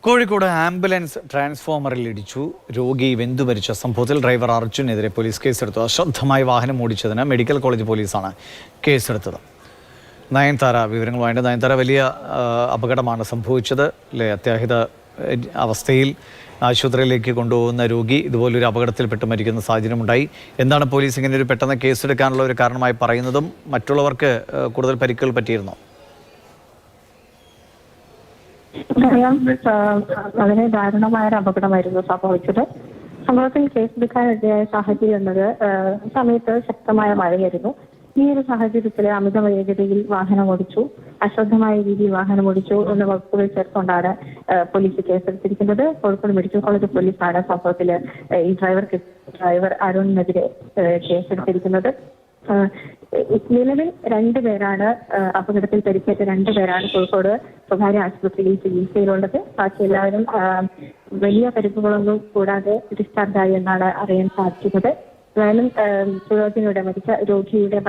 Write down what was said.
Kozhikode ambulance ട്രാൻസ്ഫോമറിൽ ഇടിച്ചു രോഗി വെന്തു മരിച്ച സംഭവത്തിൽ ഡ്രൈവർ അർജുനെതിരെ പോലീസ് കേസെടുത്തു. അശ്രദ്ധമായി വാഹനം ഓടിച്ചതിന് മെഡിക്കൽ കോളേജ് പോലീസാണ് കേസെടുത്തത്. നയൻതാര വിവരങ്ങളുമായിട്ട്. നയൻതാര, വലിയ അപകടമാണ് സംഭവിച്ചത് അല്ലേ? അത്യാഹിത അവസ്ഥയിൽ ആശുപത്രിയിലേക്ക് കൊണ്ടുപോകുന്ന രോഗി ഇതുപോലൊരു അപകടത്തിൽപ്പെട്ട് മരിക്കുന്ന സാഹചര്യമുണ്ടായി. എന്താണ് പോലീസ് ഇങ്ങനെ ഒരു പെട്ടെന്ന് കേസെടുക്കാനുള്ള ഒരു കാരണമായി പറയുന്നതും? മറ്റുള്ളവർക്ക് കൂടുതൽ പരിക്കുകൾ പറ്റിയിരുന്നോ? വളരെ ദാരുണമായ ഒരു അപകടമായിരുന്നു സംഭവിച്ചത്. സംഭവത്തിൽ കേസെടുക്കാനിടയായ സാഹചര്യം എന്നത് സമയത്ത് ശക്തമായ മഴയായിരുന്നു. ഈ ഒരു സാഹചര്യത്തിൽ അമിത വേഗതയിൽ വാഹനം ഓടിച്ചു, അശ്രദ്ധമായ രീതിയിൽ വാഹനം ഓടിച്ചു എന്ന വകുപ്പുകൾ ചേർത്തുകൊണ്ടാണ് പോലീസ് കേസെടുത്തിരിക്കുന്നത്. കോഴിക്കോട് മെഡിക്കൽ കോളേജ് പോലീസാണ് സംഭവത്തിൽ ഈ ഡ്രൈവർ അരുണിനെതിരെ കേസെടുത്തിരിക്കുന്നത്. നിലവിൽ രണ്ടുപേരാണ് അപകടത്തിൽ പരിക്കേറ്റ രണ്ടുപേരാണ് കോഴിക്കോട് സ്വകാര്യ ആശുപത്രിയിൽ ചികിത്സയിലുള്ളത്. ബാക്കി എല്ലാവരും വലിയ പരിക്കുകളൊന്നും കൂടാതെ ഡിസ്ചാർജായി എന്നാണ് അറിയാൻ സാധിക്കുന്നത്. ഏതായാലും മരിച്ച രോഗിയുടെ